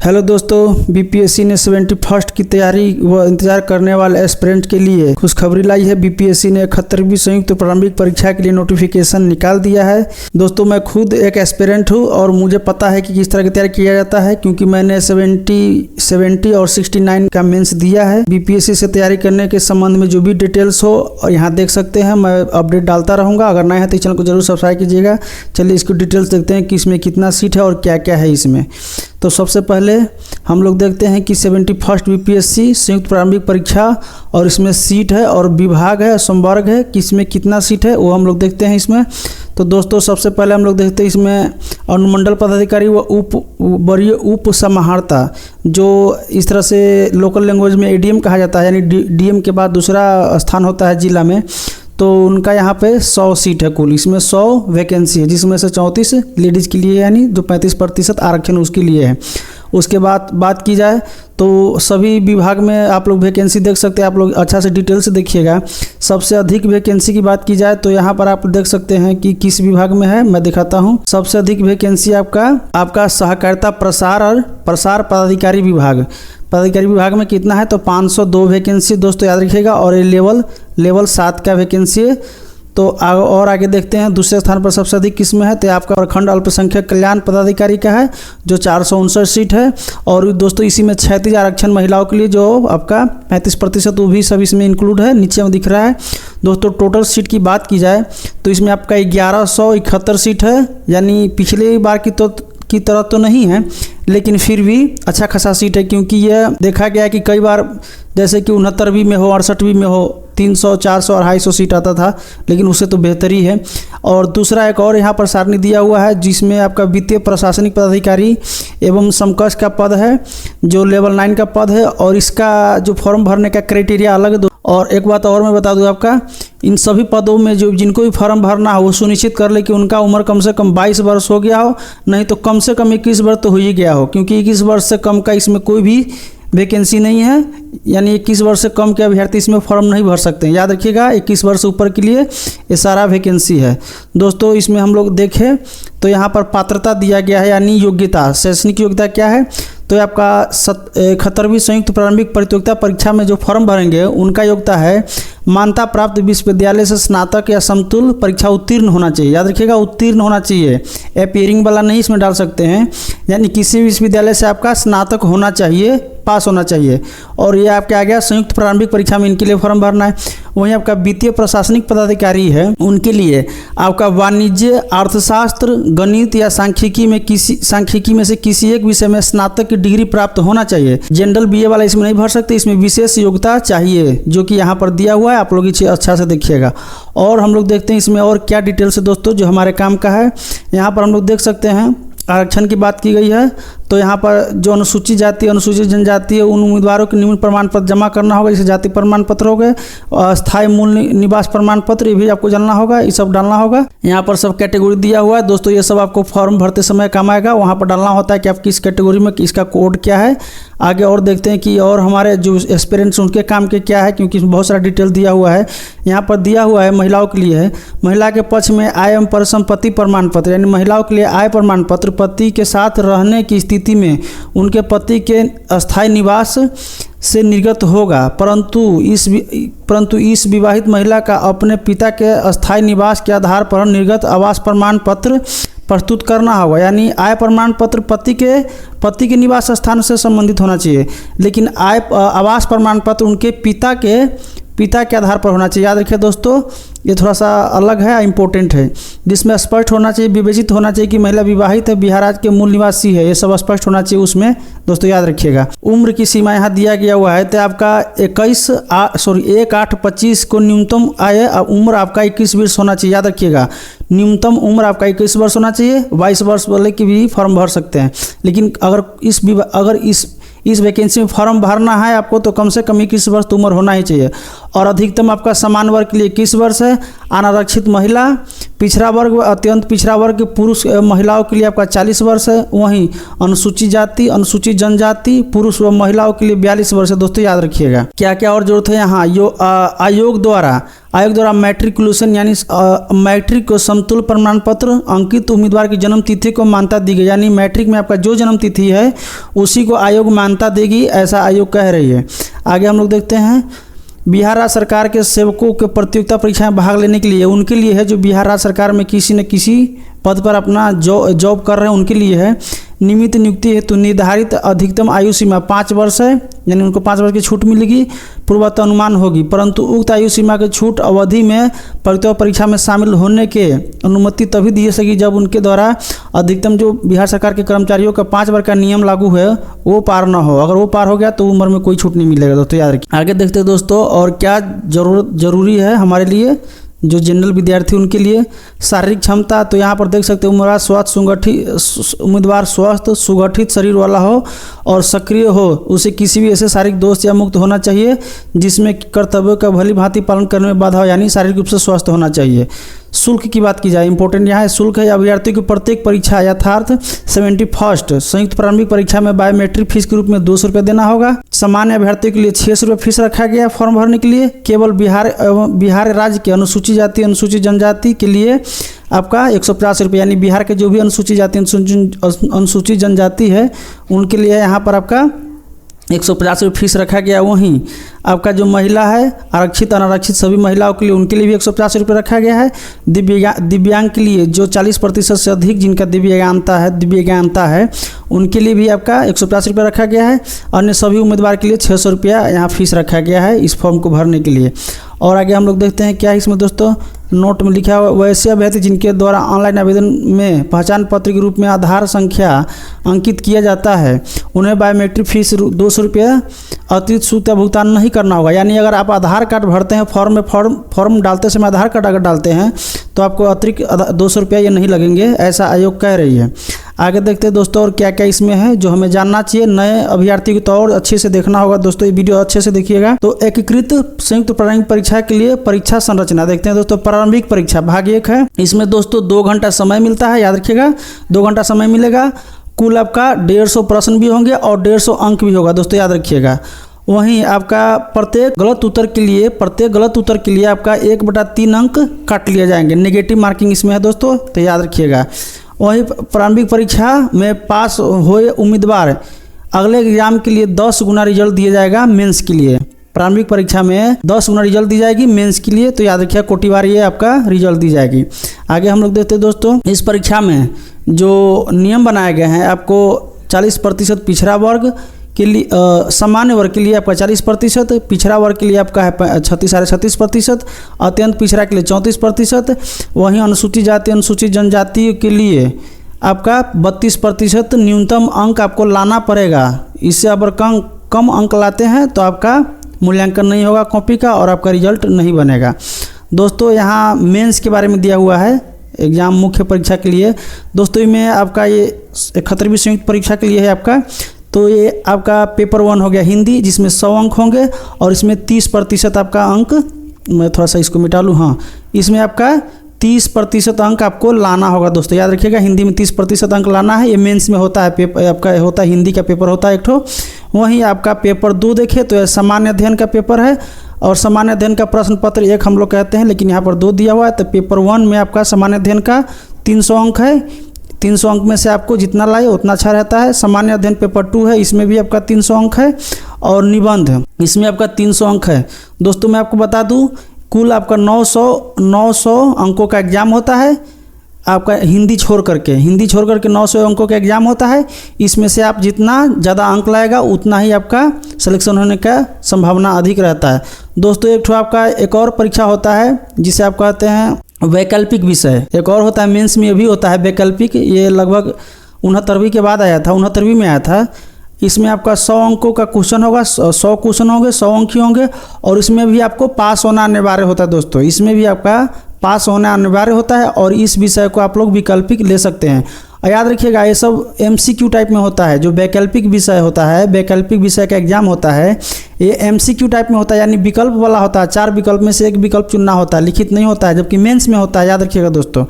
Hello दोस्तों, BPSC ने 71st की तैयारी व इंतजार करने वाले एस्पिरेंट के लिए खुशखबरी लाई है। बीपीएससी ने 71वीं संयुक्त प्रारंभिक परीक्षा के लिए नोटिफिकेशन निकाल दिया है। दोस्तों, मैं खुद एक एस्पिरेंट हूं और मुझे पता है कि किस तरह की तैयारी किया जाता है, क्योंकि मैंने 70 और 69 का मेंस दिया है। बीपीएससी से तैयारी करने के संबंध में जो भी डिटेल्स हो और यहाँ देख सकते हैं, मैं अपडेट डालता रहूँगा। अगर नए हैं तो चैनल को जरूर सब्सक्राइब कीजिएगा। चलिए इसको डिटेल्स देखते हैं कि इसमें कितना सीट है और क्या क्या है इसमें। तो सबसे पहले हम लोग देखते हैं कि 71st बीपीएससी संयुक्त प्रारंभिक परीक्षा और इसमें सीट है और विभाग है, संवर्ग है कि इसमें कितना सीट है वो हम लोग देखते हैं इसमें। तो दोस्तों, सबसे पहले हम लोग देखते हैं इसमें अनुमंडल पदाधिकारी व वरीय उप समाहर्ता, जो इस तरह से लोकल लैंग्वेज में एडीएम कहा जाता है, यानी डीएम के बाद दूसरा स्थान होता है जिला में। तो उनका यहाँ पे 100 सीट है कुल। इसमें 100 वैकेंसी है, जिसमें से 34 लेडीज़ के लिए, यानी जो 35% आरक्षण उसके लिए है। उसके बाद बात की जाए तो सभी विभाग में आप लोग वैकेंसी देख सकते हैं। आप लोग अच्छा से डिटेल से देखिएगा। सबसे अधिक वैकेंसी की बात की जाए तो यहाँ पर आप देख सकते हैं कि किस विभाग में है, मैं दिखाता हूँ। सबसे अधिक वैकेंसी आपका सहकारिता प्रसार और प्रसार पदाधिकारी विभाग में कितना है तो 502 वैकेंसी दोस्तों याद रखिएगा। और ये लेवल 7 का वैकेंसी है। तो और आगे देखते हैं दूसरे स्थान पर सबसे अधिक किस में है, तो आपका प्रखंड अल्पसंख्यक कल्याण पदाधिकारी का है जो 459 सीट है। और दोस्तों इसी में 36 आरक्षण महिलाओं के लिए जो आपका 35%, वो भी सब इसमें इंक्लूड है, नीचे में दिख रहा है। दोस्तों टोटल सीट की बात की जाए तो इसमें आपका 1171 सीट है, यानी पिछले बार की तरह तो नहीं है, लेकिन फिर भी अच्छा खासा सीट है। क्योंकि यह देखा गया है कि कई बार जैसे कि 69वीं में हो, 68वीं में हो, 300, 400 और 250 सीट आता था, लेकिन उससे तो बेहतर ही है। और दूसरा एक और यहाँ पर सारणी दिया हुआ है, जिसमें आपका वित्तीय प्रशासनिक पदाधिकारी एवं समकक्ष का पद है, जो लेवल 9 का पद है। और इसका जो फॉर्म भरने का क्राइटेरिया अलग है। और एक बात और मैं बता दूं, आपका इन सभी पदों में जो जिनको भी फॉर्म भरना हो वो सुनिश्चित कर ले कि उनका उम्र कम से कम 22 वर्ष हो गया हो, नहीं तो कम से कम 21 वर्ष तो हो ही गया हो। क्योंकि 21 वर्ष से कम का इसमें कोई भी वैकेंसी नहीं है, यानी 21 वर्ष से कम के अभ्यर्थी इसमें फॉर्म नहीं भर सकते हैं। याद रखिएगा, 21 वर्ष ऊपर के लिए ये सारा वैकेंसी है। दोस्तों इसमें हम लोग देखें तो यहाँ पर पात्रता दिया गया है, यानी योग्यता, शैक्षणिक योग्यता क्या है तो आपका 71वीं संयुक्त प्रारंभिक प्रतियोगिता परीक्षा में जो फॉर्म भरेंगे उनका योग्यता है मान्यता प्राप्त विश्वविद्यालय से स्नातक या समतुल्य परीक्षा उत्तीर्ण होना चाहिए। याद रखिएगा, उत्तीर्ण होना चाहिए, अपीयरिंग वाला नहीं इसमें डाल सकते हैं। यानी किसी विश्वविद्यालय से आपका स्नातक होना चाहिए, पास होना चाहिए। और ये आपके आ गया संयुक्त प्रारंभिक परीक्षा में इनके लिए फॉर्म भरना है। वहीं आपका वित्तीय प्रशासनिक पदाधिकारी है, उनके लिए आपका वाणिज्य, अर्थशास्त्र, गणित या सांख्यिकी में से किसी एक विषय में स्नातक की डिग्री प्राप्त होना चाहिए। जनरल बीए वाला इसमें नहीं भर सकते, इसमें विशेष योग्यता चाहिए, जो कि यहाँ पर दिया हुआ है। आप लोग इसे अच्छा से देखिएगा। और हम लोग देखते हैं इसमें और क्या डिटेल्स है दोस्तों, जो हमारे काम का है। यहाँ पर हम लोग देख सकते हैं आरक्षण की बात की गई है। तो यहाँ पर जो अनुसूचित जाति, अनुसूचित जनजाति है, उन उम्मीदवारों के निम्न प्रमाण पत्र जमा करना होगा, जैसे जाति प्रमाण पत्र हो गए, स्थायी मूल निवास प्रमाण पत्र, ये भी आपको डालना होगा, ये सब डालना होगा। यहाँ पर सब कैटेगरी दिया हुआ है दोस्तों, ये सब आपको फॉर्म भरते समय काम आएगा। वहाँ पर डालना होता है कि आप किस कैटेगरी में, इसका कोड क्या है। आगे और देखते हैं कि और हमारे जो एस्पिरेंट्स उनके काम के क्या है, क्योंकि बहुत सारा डिटेल दिया हुआ है। यहाँ पर दिया हुआ है महिलाओं के लिए है, महिला के पक्ष में आय एवं परिसंपत्ति प्रमाण पत्र, यानी महिलाओं के लिए आय प्रमाण पत्र, पति के साथ रहने की स्थिति में उनके पति के अस्थायी निवास से निर्गत होगा, परंतु इस विवाहित महिला का अपने पिता के अस्थायी निवास के आधार पर निर्गत आवास प्रमाण पत्र प्रस्तुत करना होगा। यानी आय प्रमाण पत्र पति के निवास स्थान से संबंधित होना चाहिए, लेकिन आवास प्रमाण पत्र उनके पिता के आधार पर होना चाहिए। याद रखिए दोस्तों, ये थोड़ा सा अलग है, इम्पोर्टेंट है, जिसमें स्पष्ट होना चाहिए, विवेचित होना चाहिए कि महिला विवाहित है, बिहार राज्य के मूल निवासी है, ये सब स्पष्ट होना चाहिए उसमें दोस्तों। याद रखिएगा। उम्र की सीमा यहाँ दिया गया हुआ है, तो आपका 1/8/25 को न्यूनतम आय उम्र आपका 21 वर्ष होना चाहिए। याद रखिएगा, न्यूनतम उम्र आपका 21 वर्ष होना चाहिए। 22 वर्ष वाले की भी फॉर्म भर सकते हैं, लेकिन अगर इस वैकेंसी में फॉर्म भरना है आपको तो कम से कम 21 वर्ष तो उम्र होना ही चाहिए। और अधिकतम आपका समान वर्ग के लिए 21 वर्ष है। अनारक्षित महिला, पिछड़ा वर्ग व अत्यंत पिछड़ा वर्ग के पुरुष महिलाओं के लिए आपका 40 वर्ष है। वहीं अनुसूचित जाति अनुसूचित जनजाति पुरुष व महिलाओं के लिए 42 वर्ष है। दोस्तों याद रखिएगा। क्या क्या और जरूरत है यहाँ, आयोग द्वारा मैट्रिकुलेशन यानी मैट्रिक को समतुल्य प्रमाण पत्र अंकित उम्मीदवार की जन्म तिथि को मान्यता दी गई, यानी मैट्रिक में आपका जो जन्म तिथि है उसी को आयोग मान्यता देगी, ऐसा आयोग कह रही है। आगे हम लोग देखते हैं, बिहार राज्य सरकार के सेवकों के प्रतियोगिता परीक्षा में भाग लेने के लिए, उनके लिए है जो बिहार राज्य सरकार में किसी न किसी पद पर अपना जॉब कर रहे हैं, उनके लिए है। नियमित नियुक्ति हेतु निर्धारित अधिकतम आयु सीमा 5 वर्ष है, यानी उनको 5 वर्ष की छूट मिलेगी, पूर्वत अनुमान होगी, परंतु उक्त आयु सीमा के छूट अवधि में प्रतियोगिता परीक्षा में शामिल होने के अनुमति तभी दी सकेगी जब उनके द्वारा अधिकतम जो बिहार सरकार के कर्मचारियों का 5 वर्ष का नियम लागू है वो पार न हो। अगर वो पार हो गया तो उम्र में कोई छूट नहीं मिलेगा। दोस्तों याद रखिए। आगे देखते हैं दोस्तों, और क्या जरूरी है हमारे लिए जो जनरल विद्यार्थी उनके लिए। शारीरिक क्षमता, तो यहाँ पर देख सकते हैं उम्मीदवार स्वस्थ सुगठित शरीर वाला हो और सक्रिय हो, उसे किसी भी ऐसे शारीरिक दोष या मुक्त होना चाहिए जिसमें कर्तव्यों का भली भांति पालन करने में बाधा हो, यानी शारीरिक रूप से स्वस्थ होना चाहिए। शुल्क की बात की जाए, इंपॉर्टेंट यहाँ है शुल्क है। अभ्यर्थी को प्रत्येक परीक्षा यथार्थ 71st संयुक्त प्रारंभिक परीक्षा में बायोमेट्रिक फीस के रूप में 200 रुपये देना होगा। सामान्य अभ्यर्थी के लिए 600 रुपये फीस रखा गया फॉर्म भरने के लिए। केवल बिहार राज्य के अनुसूचित जाति अनुसूचित जनजाति के लिए आपका 150 रुपये, यानी बिहार के जो भी अनुसूचित जाति अनुसूचित जनजाति है उनके लिए यहाँ पर आपका 150 रुपये फीस रखा गया। वहीं आपका जो महिला है आरक्षित अनारक्षित सभी महिलाओं के लिए उनके लिए भी 150 रुपये रखा गया है। दिव्यांग के लिए जो 40% से अधिक जिनका दिव्यांगता है उनके लिए भी आपका 150 रुपये रखा गया है। अन्य सभी उम्मीदवार के लिए 600 रुपया यहाँ फीस रखा गया है इस फॉर्म को भरने के लिए। और आगे हम लोग देखते हैं क्या इसमें दोस्तों, नोट में लिखा हुआ, वैसे अभ्यर्थी जिनके द्वारा ऑनलाइन आवेदन में पहचान पत्र के रूप में आधार संख्या अंकित किया जाता है उन्हें बायोमेट्रिक फीस 200 रुपया अतिरिक्त शुल्क का भुगतान नहीं करना होगा। यानी अगर आप आधार कार्ड भरते हैं फॉर्म डालते समय आधार कार्ड अगर डालते हैं तो आपको अतिरिक्त 200 रुपया ये नहीं लगेंगे, ऐसा आयोग कह रही है। आगे देखते हैं दोस्तों और क्या क्या इसमें है जो हमें जानना चाहिए नए अभ्यर्थी को, तो और अच्छे से देखना होगा दोस्तों, ये वीडियो अच्छे से देखिएगा। तो एकीकृत संयुक्त प्रारंभिक परीक्षा के लिए परीक्षा संरचना देखते हैं दोस्तों। प्रारंभिक परीक्षा भाग 1 है, इसमें दोस्तों 2 घंटा समय मिलता है, याद रखिएगा 2 घंटा समय मिलेगा। कुल आपका 150 प्रश्न भी होंगे और 150 अंक भी होगा, दोस्तों याद रखिएगा। वहीं आपका प्रत्येक गलत उत्तर के लिए आपका 1/3 अंक काट लिए जाएंगे, नेगेटिव मार्किंग इसमें है दोस्तों, तो याद रखिएगा। वहीं प्रारंभिक परीक्षा में पास हुए उम्मीदवार अगले एग्जाम के लिए 10 गुना रिजल्ट दिया जाएगा मेंस के लिए। प्रारंभिक परीक्षा में 10 गुना रिजल्ट दी जाएगी मेंस के लिए, तो याद रखिए कोटिवार ये आपका रिजल्ट दी जाएगी। आगे हम लोग देखते हैं दोस्तों, इस परीक्षा में जो नियम बनाए गए हैं आपको 40% पिछड़ा वर्ग के लिए सामान्य वर्ग के लिए आपका 40%, पिछड़ा वर्ग के लिए आपका है 36.5%, अत्यंत पिछड़ा के लिए 34%, वहीं अनुसूचित जाति अनुसूचित जनजाति के लिए आपका 32% न्यूनतम अंक आपको लाना पड़ेगा। इससे अगर कम अंक लाते हैं तो आपका मूल्यांकन नहीं होगा कॉपी का और आपका रिजल्ट नहीं बनेगा। दोस्तों यहाँ मेंस के बारे में दिया हुआ है एग्जाम मुख्य परीक्षा के लिए। दोस्तों में आपका ये 71वीं संयुक्त परीक्षा के लिए है आपका, तो ये आपका पेपर 1 हो गया हिंदी, जिसमें 100 अंक होंगे और इसमें 30% आपका अंक, मैं थोड़ा सा इसको मिटा लूँ, हाँ इसमें आपका 30% अंक आपको लाना होगा दोस्तों, याद रखिएगा हिंदी में 30% अंक लाना है। ये मेंस में होता है, पेपर आपका होता है हिंदी का पेपर होता है एक ठो। वहीं आपका पेपर 2 देखें तो यह सामान्य अध्ययन का पेपर है और सामान्य अध्ययन का प्रश्न पत्र 1 हम लोग कहते हैं, लेकिन यहाँ पर 2 दिया हुआ है। तो पेपर 1 में आपका सामान्य अध्ययन का 300 अंक है, 300 अंक में से आपको जितना लाए उतना अच्छा रहता है। सामान्य अध्ययन पेपर 2 है, इसमें भी आपका 300 अंक है और निबंध इसमें आपका 300 अंक है। दोस्तों मैं आपको बता दूं कुल आपका 900 अंकों का एग्जाम होता है आपका हिंदी छोड़ करके 900 अंकों का एग्जाम होता है। इसमें से आप जितना ज़्यादा अंक लाएगा उतना ही आपका सिलेक्शन होने का संभावना अधिक रहता है। दोस्तों एक ठो आपका एक और परीक्षा होता है जिसे आप कहते हैं वैकल्पिक विषय, एक और होता है मेंस में भी होता है वैकल्पिक। ये लगभग 69वीं के बाद आया था, 69वीं में आया था। इसमें आपका 100 अंकों का क्वेश्चन होगा, 100 क्वेश्चन होंगे, 100 अंक ही होंगे और इसमें भी आपको पास होना अनिवार्य होता है दोस्तों, इसमें भी आपका पास होना अनिवार्य होता है और इस विषय को आप लोग वैकल्पिक ले सकते हैं। और याद रखिएगा ये सब एमसीक्यू टाइप में होता है। जो वैकल्पिक विषय होता है, वैकल्पिक विषय का एग्जाम होता है, ये एमसीक्यू टाइप में होता है, यानी विकल्प वाला होता है। 4 विकल्प में से एक विकल्प चुनना होता है, लिखित नहीं होता है, जबकि मेंस में होता है, याद रखिएगा दोस्तों।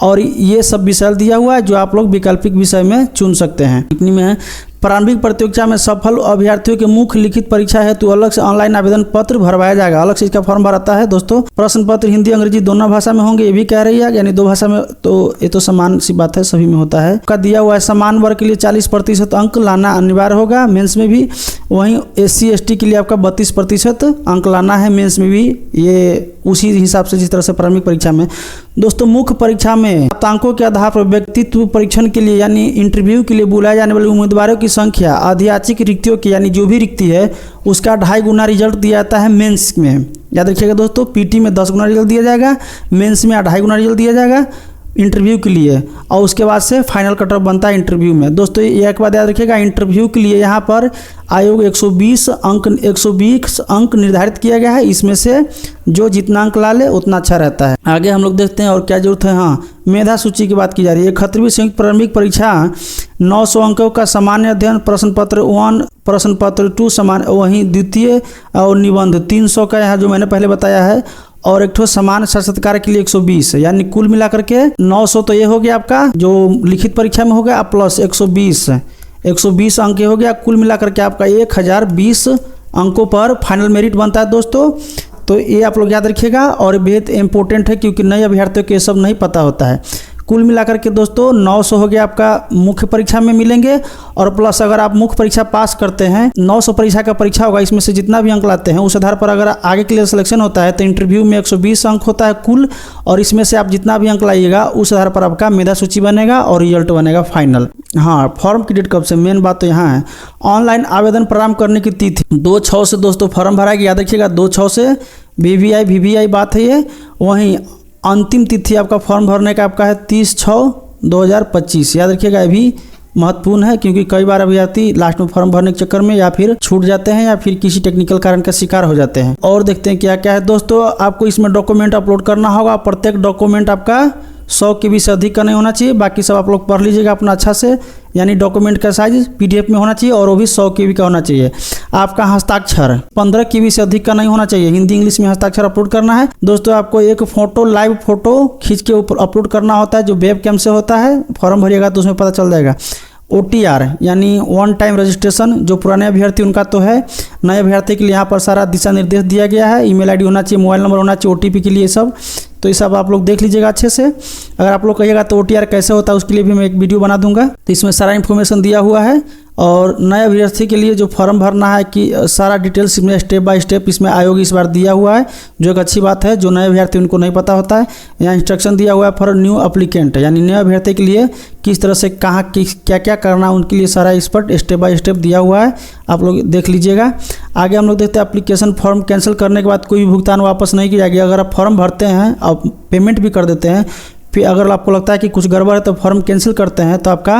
और ये सब विषय दिया हुआ है जो आप लोग वैकल्पिक विषय में चुन सकते हैं। टिप्पणी में प्रारंभिक प्रतियोगिता में सफल अभ्यर्थियों के मुख्य लिखित परीक्षा हेतु अलग से ऑनलाइन आवेदन पत्र भरवाया जाएगा। अलग से इसका फॉर्म भराता है दोस्तों। प्रश्न पत्र हिंदी अंग्रेजी दोनों भाषा में होंगे, ये भी कह रही है, यानी 2 भाषा में, तो ये तो समान सी बात है, सभी में होता है। का दिया हुआ है समान वर्ग के लिए 40% अंक लाना अनिवार्य होगा मेंस में भी। वहीं SC ST के लिए आपका 32% अंक लाना है मेंस में भी, ये उसी हिसाब से जिस तरह से प्रारंभिक परीक्षा में। दोस्तों मुख्य परीक्षा में अंकों के आधार पर व्यक्तित्व परीक्षण के लिए यानी इंटरव्यू के लिए बुलाए जाने वाले उम्मीदवारों की संख्या आध्यात्मिक रिक्तियों की, यानी जो भी रिक्ति है उसका 2.5 गुना रिजल्ट दिया जाता है मेंस में। याद रखिएगा दोस्तों, पीटी में 10 गुना रिजल्ट दिया जाएगा, मेंस में 2.5 गुना रिजल्ट दिया जाएगा इंटरव्यू के लिए, और उसके बाद से फाइनल कट ऑफ बनता है इंटरव्यू में। दोस्तों ये एक बात याद रखिएगा, इंटरव्यू के लिए यहाँ पर आयोग 120 अंक निर्धारित किया गया है। इसमें से जो जितना अंक ला ले उतना अच्छा रहता है। आगे हम लोग देखते हैं और क्या जरूरत है। हाँ, मेधा सूची की बात की जा रही है। 71वीं संयुक्त प्रारंभिक परीक्षा 900 अंकों का सामान्य अध्ययन, प्रश्न पत्र 1, प्रश्न पत्र 2 समान, वहीं द्वितीय और निबंध 300 का यहाँ जो मैंने पहले बताया है, और एक ठो समान साक्षात्कार के लिए 120, यानी कुल मिलाकर के 900 तो ये हो गया आपका जो लिखित परीक्षा में हो गया, प्लस 120 अंक हो गया, कुल मिलाकर के आपका 1020 अंकों पर फाइनल मेरिट बनता है दोस्तों। तो ये आप लोग याद रखिएगा और बेहद इंपॉर्टेंट है क्योंकि नए अभ्यर्थियों को ये सब नहीं पता होता है। कुल मिलाकर के दोस्तों 900 हो गया आपका मुख्य परीक्षा में मिलेंगे, और प्लस अगर आप मुख्य परीक्षा पास करते हैं, 900 परीक्षा का परीक्षा होगा, इसमें से जितना भी अंक लाते हैं उस आधार पर अगर आगे के लिए सिलेक्शन होता है तो इंटरव्यू में 120 अंक होता है कुल, और इसमें से आप जितना भी अंक लाइएगा उस आधार पर आपका मेधा सूची बनेगा और रिजल्ट बनेगा फाइनल। हाँ, फॉर्म की डेट कब से, मेन बात तो यहाँ है। ऑनलाइन आवेदन प्रारंभ करने की तिथि 2/6 से दोस्तों फॉर्म भरा गया, याद रखिएगा 2/6 से VVI बात है ये। वहीं अंतिम तिथि आपका फॉर्म भरने का आपका है 30/6/2025। याद रखिएगा, ये भी महत्वपूर्ण है क्योंकि कई बार अभ्यर्थी लास्ट में फॉर्म भरने के चक्कर में या फिर छूट जाते हैं या फिर किसी टेक्निकल कारण का शिकार हो जाते हैं। और देखते हैं क्या क्या है दोस्तों। आपको इसमें डॉक्यूमेंट अपलोड करना होगा। प्रत्येक डॉक्यूमेंट आपका 100 KB से अधिक का नहीं होना चाहिए। बाकी सब आप लोग पढ़ लीजिएगा अपना अच्छा से, यानी डॉक्यूमेंट का साइज PDF में होना चाहिए और वो भी 100 KB का होना चाहिए। आपका हस्ताक्षर 15 KB से अधिक का नहीं होना चाहिए। हिंदी इंग्लिश में हस्ताक्षर अपलोड करना है दोस्तों। आपको एक फोटो, लाइव फोटो खींच के ऊपर अपलोड करना होता है जो वेब कैम से होता है। फॉर्म भरिएगा तो उसमें पता चल जाएगा। OTR यानी 1 टाइम रजिस्ट्रेशन, जो पुराने अभ्यर्थी उनका तो है, नए अभ्यर्थी के लिए यहाँ पर सारा दिशा निर्देश दिया गया है। ईमेल ID होना चाहिए, मोबाइल नंबर होना चाहिए, OTP के लिए सब। तो ये सब आप लोग देख लीजिएगा अच्छे से। अगर आप लोग कहिएगा तो OTR कैसे होता है उसके लिए भी मैं एक वीडियो बना दूंगा। तो इसमें सारा इन्फॉर्मेशन दिया हुआ है। और नए अभ्यर्थी के लिए जो फॉर्म भरना है कि सारा डिटेल्स इसमें स्टेप बाय स्टेप इसमें आयोग इस बार दिया हुआ है, जो एक अच्छी बात है। जो नए अभ्यर्थी उनको नहीं पता होता है, यहाँ इंस्ट्रक्शन दिया हुआ है फॉर न्यू अप्लीकेंट, यानी नए अभ्यर्थी के लिए किस तरह से कहाँ क्या क्या करना उनके लिए सारा इस पर स्टेप बाय स्टेप दिया हुआ है, आप लोग देख लीजिएगा। आगे हम लोग देखते हैं एप्लीकेशन फॉर्म कैंसिल करने के बाद कोई भी भुगतान वापस नहीं किया गया। अगर आप फॉर्म भरते हैं और पेमेंट भी कर देते हैं, फिर अगर आपको लगता है कि कुछ गड़बड़ है तो फॉर्म कैंसिल करते हैं तो आपका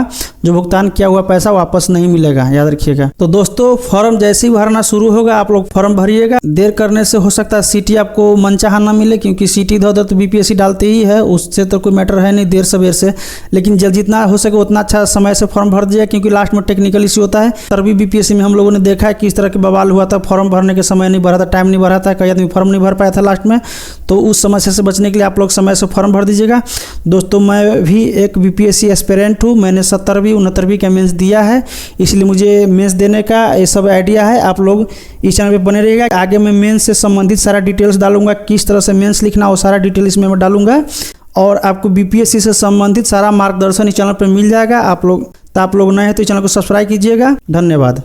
जो भुगतान किया हुआ पैसा वापस नहीं मिलेगा, याद रखिएगा। तो दोस्तों फॉर्म जैसे ही भरना शुरू होगा आप लोग फॉर्म भरिएगा। देर करने से हो सकता है सीटी आपको मनचाहा ना मिले, क्योंकि सीटी इधर उधर तो BPSC डालते ही है, उससे तो कोई मैटर है नहीं देर सवेर से। लेकिन जल्द जितना हो सके उतना अच्छा समय से फॉर्म भर दिया, क्योंकि लास्ट में टेक्निकल इश्यू होता है। तभी BPSC में हम लोगों ने देखा है कि इस तरह के बवाल हुआ था, फॉर्म भरने के समय नहीं भरा था, टाइम नहीं भरा था, कई आदमी फॉर्म नहीं भर पाया था लास्ट में। तो उस समस्या से बचने के लिए आप लोग समय से फॉर्म भर दीजिएगा। दोस्तों मैं भी एक BPSC एस्पिरेंट हूँ, मैंने 70वीं 69वीं का मेंस दिया है, इसलिए मुझे मेंस देने का ये सब आइडिया है। आप लोग इस चैनल पे बने रहिएगा। आगे मैं मेंस से संबंधित सारा डिटेल्स डालूंगा, किस तरह से मेंस लिखना वो सारा डिटेल इसमें मैं डालूंगा, और आपको BPSC से संबंधित सारा मार्गदर्शन इस चैनल पर मिल जाएगा। आप लोग नए हैं तो इस चैनल को सब्सक्राइब कीजिएगा। धन्यवाद।